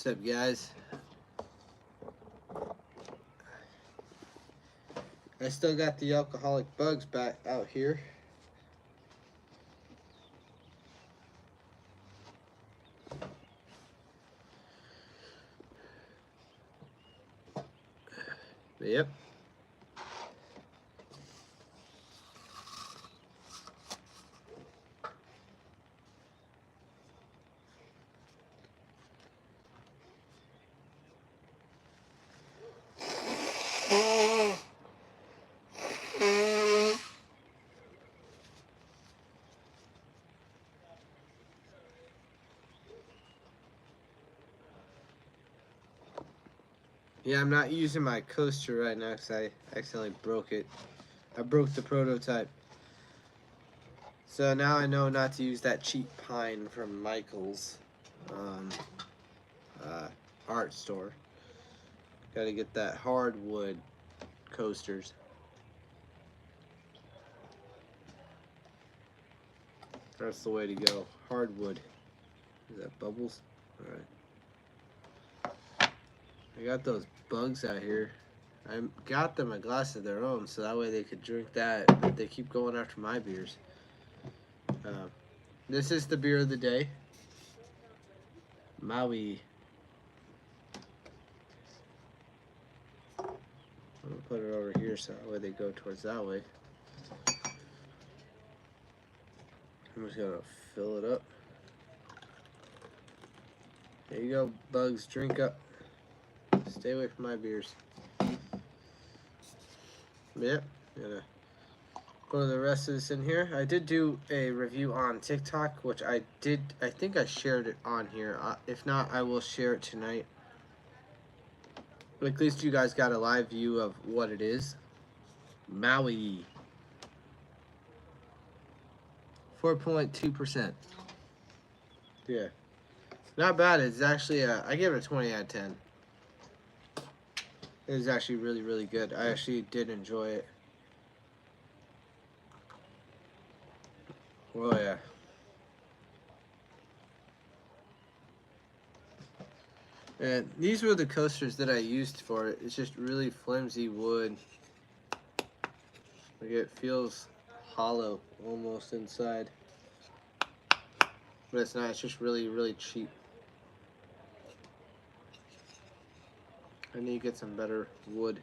What's up, guys? I still got the alcoholic bugs back out here. Yep. Yeah, I'm not using my coaster right now because I accidentally broke it. I broke the prototype. So now I know not to use that cheap pine from Michael's art store. Gotta get that hardwood coasters. That's the way to go. Hardwood. Is that bubbles? Alright. I got those bugs out here. I got them a glass of their own so that way they could drink that, but they keep going after my beers. This is the beer of the day. Maui. I'm gonna put it over here so that way they go towards that way. I'm just gonna fill it up. There you go, bugs, drink up. Stay away from my beers. Yep, gonna pour the rest of this in here. I did do a review on TikTok, which I think I shared it on here. If not, I will share it tonight. But at least you guys got a live view of what it is. Maui. 4.2%. Yeah. Not bad. It's actually, I give it a 20 out of 10. It was actually really, really good. I actually did enjoy it. Oh, yeah. And these were the coasters that I used for it. It's just really flimsy wood. Like it feels hollow almost inside. But it's not. It's just really, really cheap. I need to get some better wood.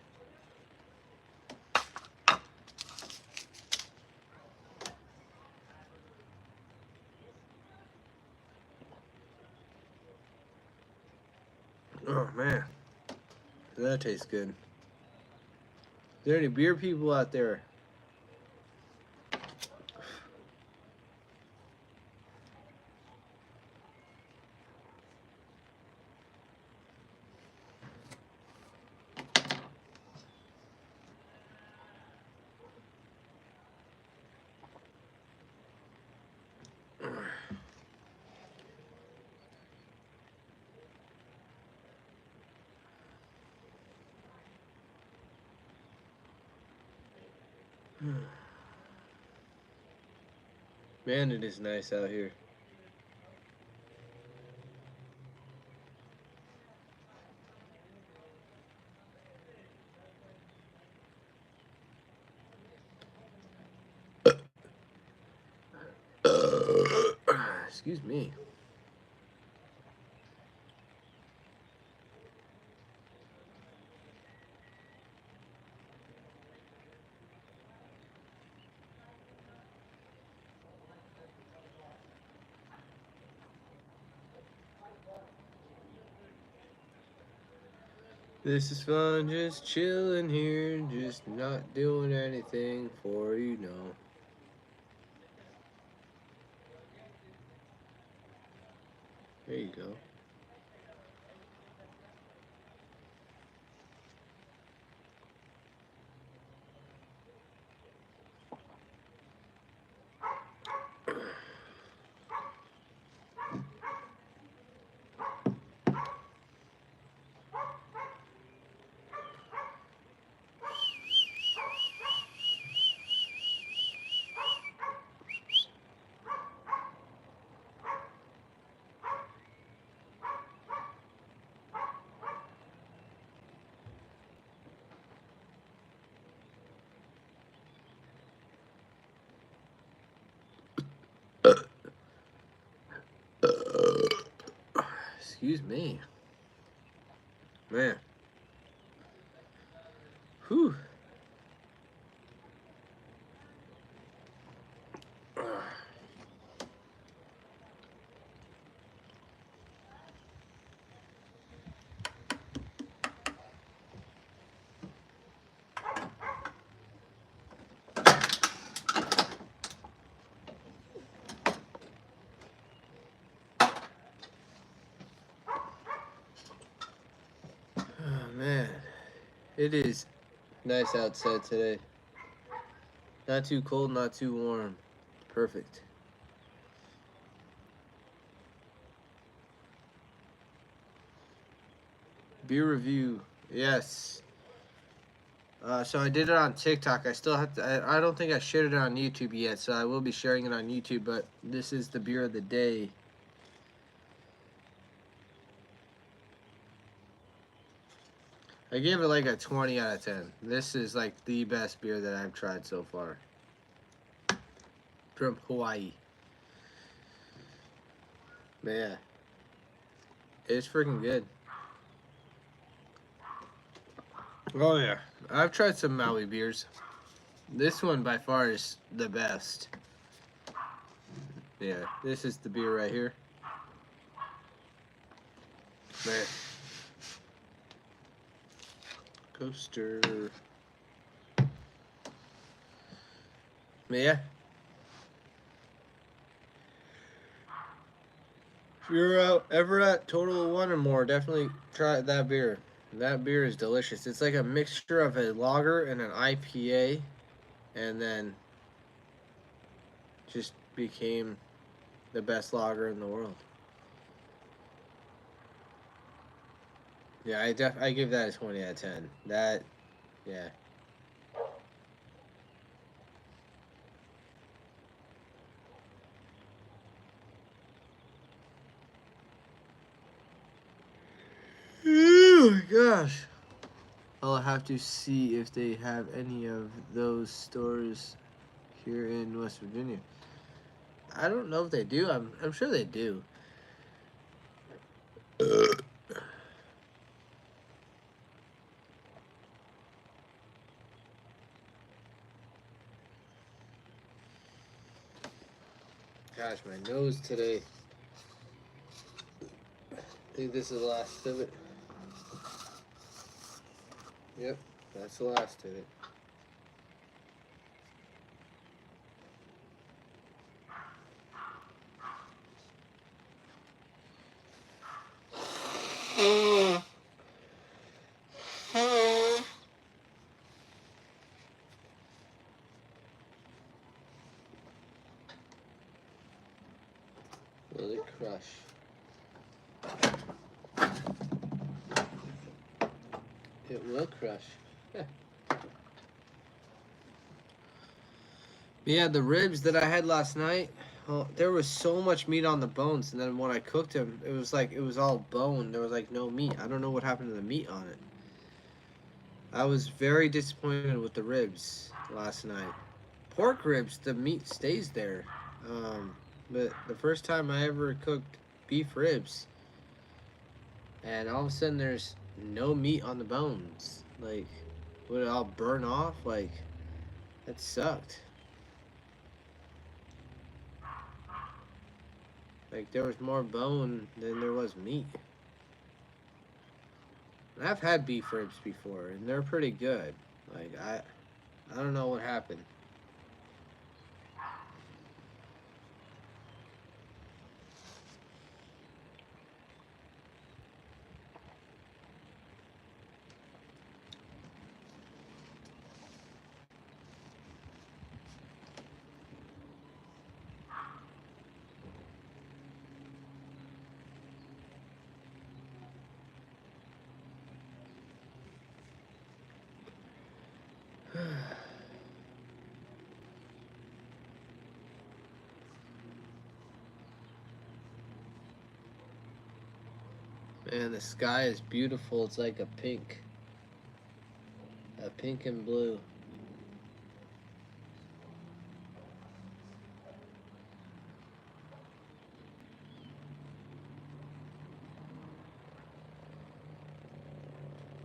Oh, man. That tastes good. Is there any beer people out there? Man, it is nice out here. Excuse me. This is fun, just chilling here, just not doing anything for you know. There you go. Excuse me. Man. Whew. Oh, man. It is nice outside today. Not too cold, not too warm. Perfect. Beer review. Yes. So I did it on TikTok. I still have to. I don't think I shared it on YouTube yet, so I will be sharing it on YouTube. But this is the beer of the day. I gave it like a 20 out of 10. This is like the best beer that I've tried so far. From Hawaii. But yeah. It's freaking good. Oh yeah. I've tried some Maui beers. This one by far is the best. Yeah, this is the beer right here. Man. Coaster. But yeah. If you're ever at Total One or more, definitely try that beer. That beer is delicious. It's like a mixture of a lager and an IPA, and then just became the best lager in the world. Yeah, I give that a 20 out of 10. That, yeah. Oh my gosh. I'll have to see if they have any of those stores here in West Virginia. I don't know if they do. I'm sure they do. Gosh, my nose today. I think this is the last of it. Yep, that's the last of it. Will it crush? It will crush. Yeah, the ribs that I had last night, well, there was so much meat on the bones, and then when I cooked them, it was all bone. There was like no meat. I don't know what happened to the meat on it. I was very disappointed with the ribs last night. Pork ribs, the meat stays there. Um, but the first time I ever cooked beef ribs, and all of a sudden there's no meat on the bones. Like, would it all burn off? Like, that sucked. Like, there was more bone than there was meat. And I've had beef ribs before, and they're pretty good. Like, I don't know what happened. Man, the sky is beautiful. It's like a pink and blue.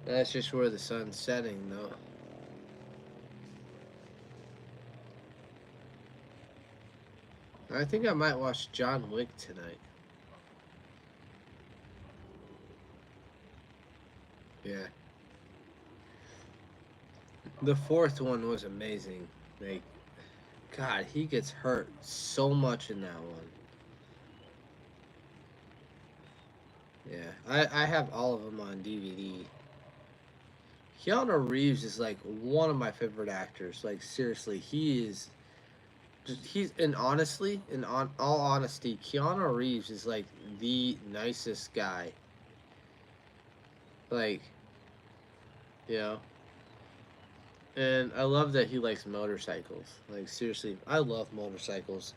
That's just where the sun's setting, though. I think I might watch John Wick tonight. Yeah. The fourth one was amazing. Like, God, he gets hurt so much in that one. Yeah, I have all of them on DVD. Keanu Reeves is like one of my favorite actors. Like seriously, he is. He's and honestly, in on all honesty, Keanu Reeves is like the nicest guy. Like, you know, and I love that he likes motorcycles. Like seriously, I love motorcycles.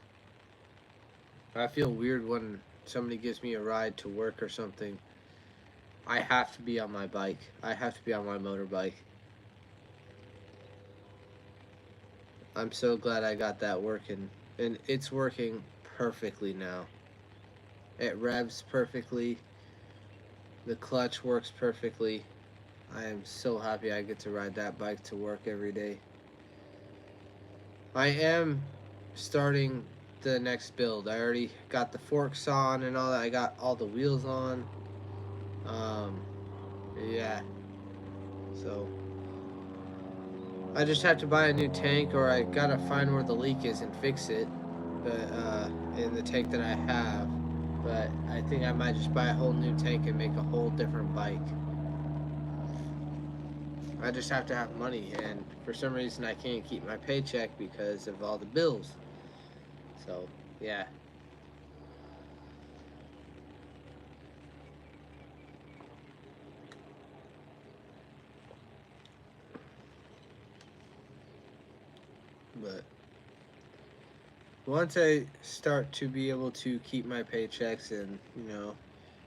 I feel weird when somebody gives me a ride to work or something. I have to be on my bike. I have to be on my motorbike. I'm so glad I got that working. And it's working perfectly now. It revs perfectly. The clutch works perfectly. I am so happy I get to ride that bike to work every day. I am starting the next build. I already got the forks on and all that. I got all the wheels on. Um, yeah. So I just have to buy a new tank, or I gotta find where the leak is and fix it. But in the tank that I have, but I think I might just buy a whole new tank and make a whole different bike. I just have to have money, and for some reason I can't keep my paycheck because of all the bills. So yeah. But once I start to be able to keep my paychecks and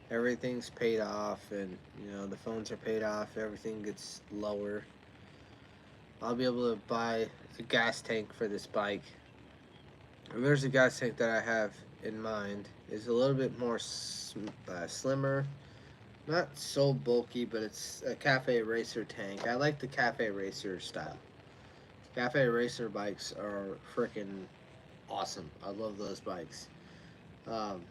everything's paid off and the phones are paid off, everything gets lower, I'll be able to buy a gas tank for this bike. And there's a gas tank that I have in mind. It's a little bit more slimmer, not so bulky, but it's a Cafe Racer tank. I like the Cafe Racer style. Cafe Racer bikes are freaking awesome. I love those bikes. Um,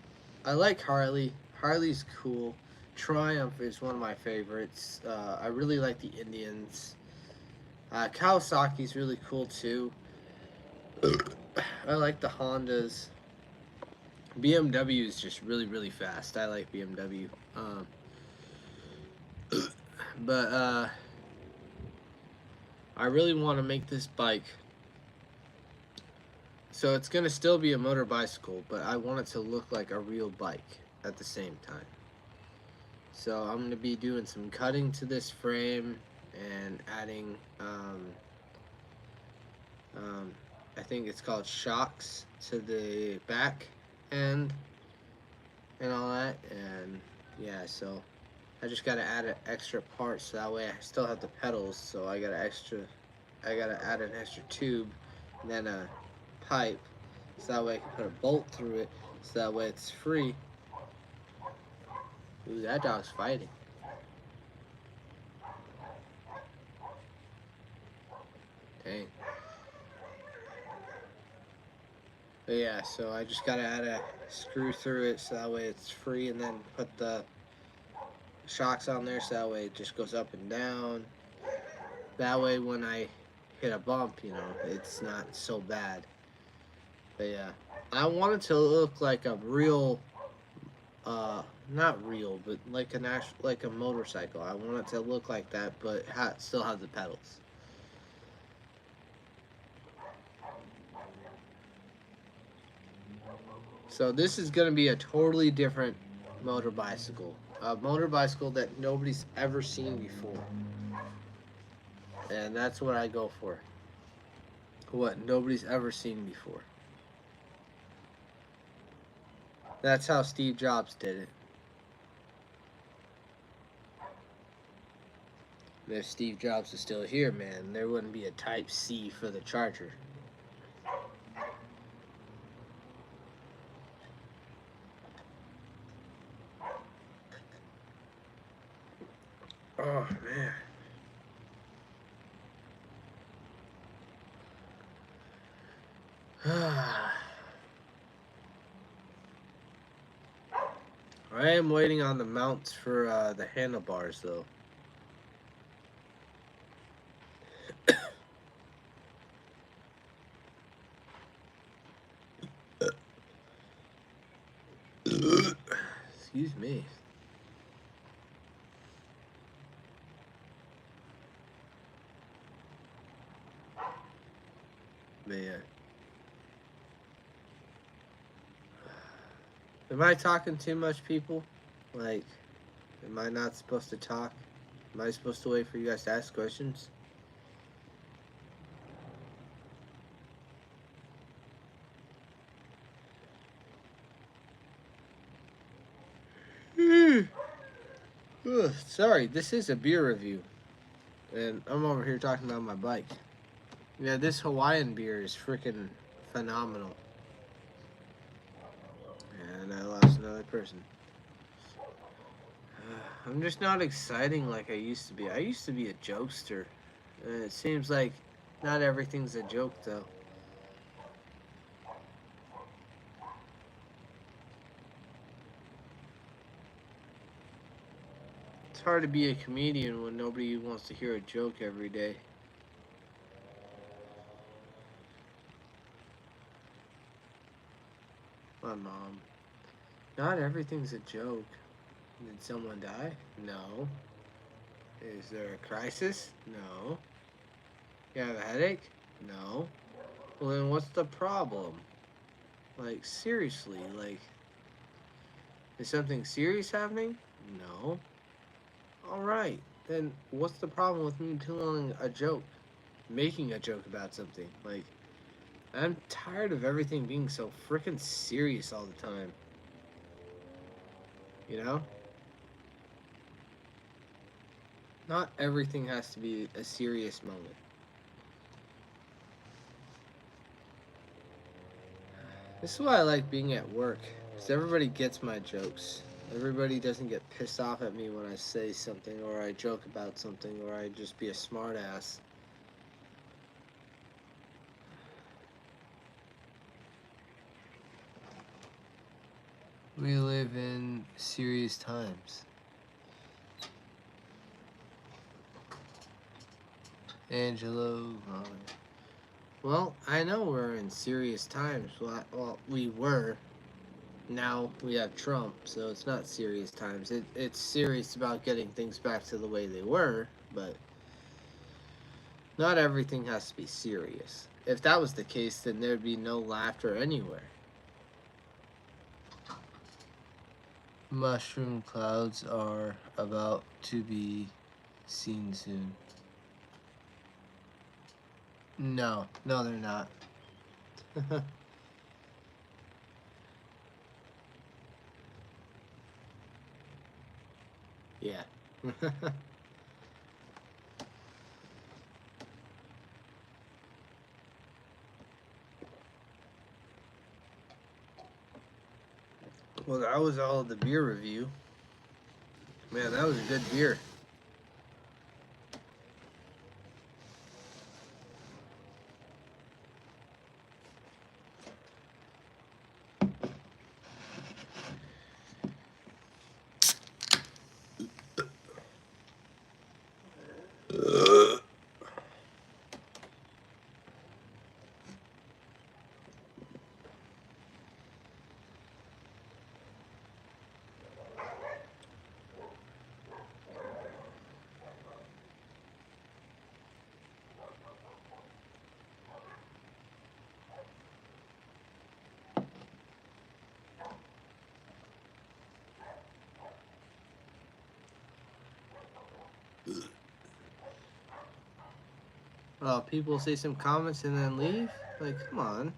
I like Harley. Harley's cool. Triumph is one of my favorites. I really like the Indians. Kawasaki's really cool too. I like the Hondas. BMW is just really, really fast. I like BMW. But I really want to make this bike. So it's going to still be a motor bicycle, but I want it to look like a real bike at the same time. So I'm going to be doing some cutting to this frame and adding, I think it's called shocks to the back end and all that. And yeah, so I just got to add an extra part so that way I still have the pedals. So I got to add an extra tube and then a pipe so that way I can put a bolt through it so that way it's free. Ooh, that dog's fighting. Dang. But yeah, so I just gotta add a screw through it so that way it's free, and then put the shocks on there so that way it just goes up and down. That way when I hit a bump, it's not so bad. But yeah, I want it to look like a real, not real, but like like a motorcycle. I want it to look like that, but still have the pedals. So this is going to be a totally different motor bicycle. A motor bicycle that nobody's ever seen before. And that's what I go for. What nobody's ever seen before. That's how Steve Jobs did it. And if Steve Jobs is still here, man, there wouldn't be a Type C for the charger. Oh man. I am waiting on the mounts for the handlebars though. Excuse me. Man. Am I talking too much, people? Like, am I not supposed to talk? Am I supposed to wait for you guys to ask questions? Ugh, sorry, this is a beer review. And I'm over here talking about my bike. Yeah, this Hawaiian beer is freaking phenomenal. And I lost another person. I'm just not exciting like I used to be. I used to be a jokester. And it seems like not everything's a joke, though. It's hard to be a comedian when nobody wants to hear a joke every day. My mom. Not everything's a joke. Did someone die? No. Is there a crisis? No. You have a headache? No. Well, then what's the problem? Like, seriously, like, is something serious happening? No. Alright, then what's the problem with me telling a joke? Making a joke about something? Like, I'm tired of everything being so freaking serious all the time. You know? Not everything has to be a serious moment. This is why I like being at work, because everybody gets my jokes. Everybody doesn't get pissed off at me when I say something, or I joke about something, or I just be a smartass. We live in serious times. Angelo. Well, I know we're in serious times. Well, we were. Now we have Trump, so it's not serious times. It's serious about getting things back to the way they were, but not everything has to be serious. If that was the case, then there'd be no laughter anywhere. Mushroom clouds are about to be seen soon. No, they're not. Yeah. Well, that was all of the beer review. Man, that was a good beer. People say some comments and then leave? Like, come on.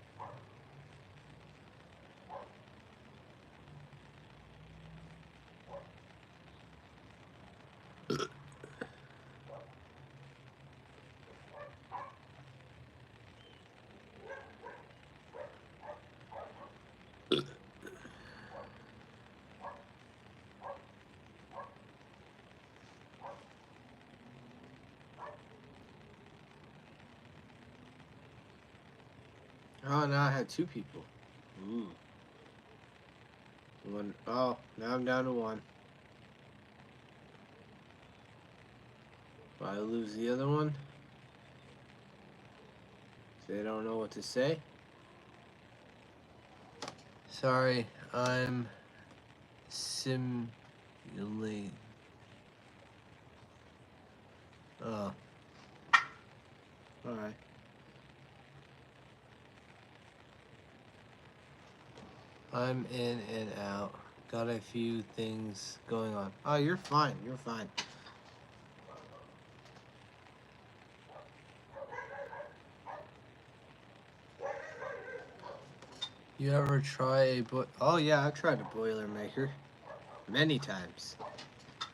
Oh, now I had two people. Ooh. One. Oh, now I'm down to one. Will I lose the other one? They don't know what to say. Sorry, I'm simulating. Oh. Alright. I'm in and out. Got a few things going on. Oh, you're fine. You're fine. You ever try a Oh yeah, I've tried a Boilermaker many times.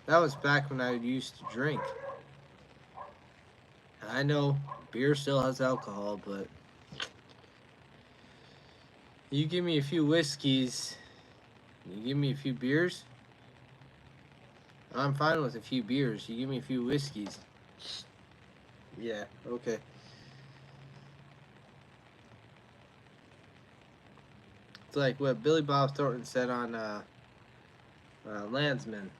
That was back when I used to drink. I know beer still has alcohol, but you give me a few whiskeys, you give me a few beers, I'm fine with a few beers. You give me a few whiskeys. Yeah, okay. It's like what Billy Bob Thornton said on Landsman.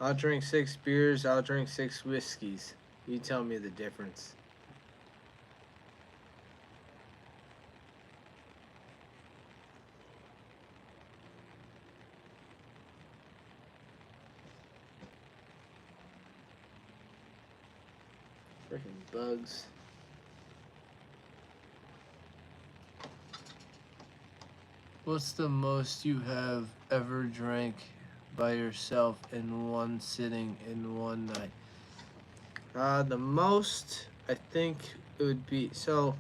I'll drink 6 beers, I'll drink 6 whiskeys. You tell me the difference. Freaking bugs. What's the most you have ever drank by yourself in one sitting in one night? The most, I think it would be, so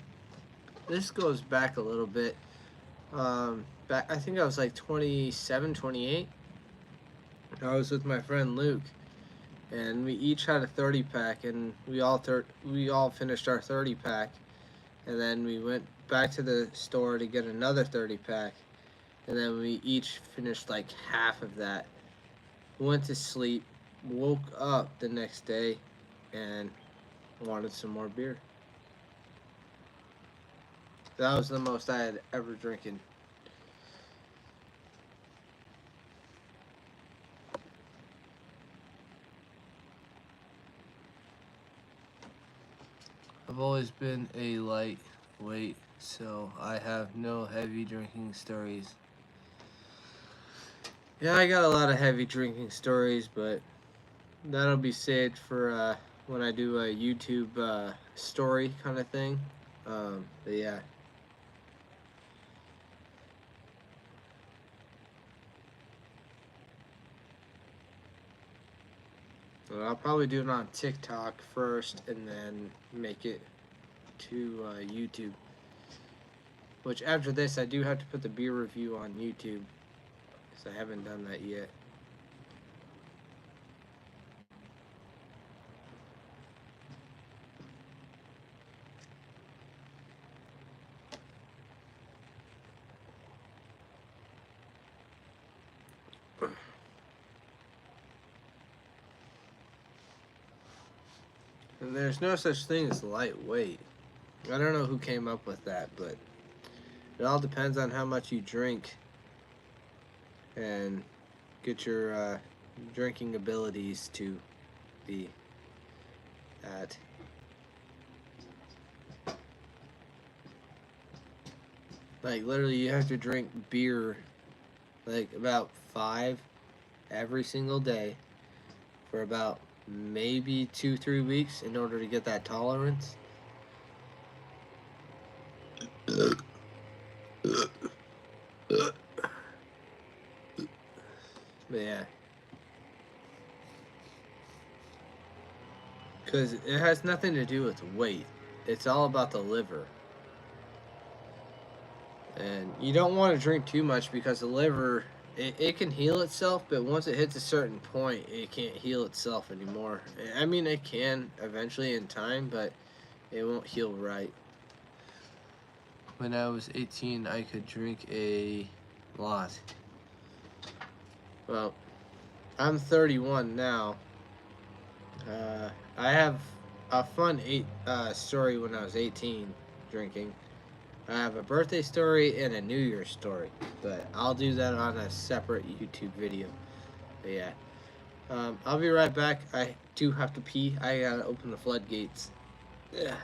this goes back a little bit. Back, I think I was like 27, 28. I was with my friend Luke, and we each had a 30 pack, and we all finished our 30 pack, and then we went back to the store to get another 30 pack, and then we each finished like half of that. Went to sleep, woke up the next day, and wanted some more beer. That was the most I had ever drinking. I've always been a lightweight, so I have no heavy drinking stories. Yeah, I got a lot of heavy drinking stories, but that'll be saved for when I do a YouTube story kind of thing. But yeah. Well, I'll probably do it on TikTok first and then make it to YouTube. Which after this, I do have to put the beer review on YouTube, because I haven't done that yet. And there's no such thing as lightweight. I don't know who came up with that, but it all depends on how much you drink and get your drinking abilities to be at. Like, literally, you have to drink beer, like, about 5 every single day for about maybe 2-3 weeks in order to get that tolerance. But yeah, because it has nothing to do with weight, it's all about the liver. And you don't want to drink too much, because the liver, it can heal itself, but once it hits a certain point, it can't heal itself anymore. I mean, it can eventually in time, but it won't heal right. When I was 18, I could drink a lot. Well, I'm 31 now. I have a fun story when I was 18 drinking. I have a birthday story and a New Year's story, but I'll do that on a separate YouTube video. But yeah, I'll be right back. I do have to pee. I gotta open the floodgates. Yeah.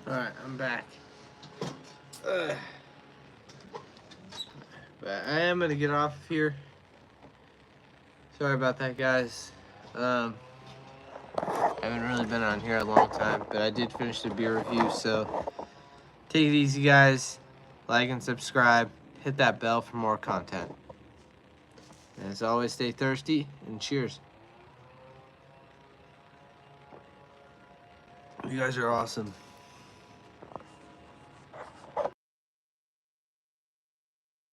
Alright, I'm back. Ugh. But I am gonna get off here. Sorry about that, guys. I haven't really been on here a long time, but I did finish the beer review, so take it easy, guys. Like and subscribe. Hit that bell for more content. And as always, stay thirsty, and cheers. You guys are awesome.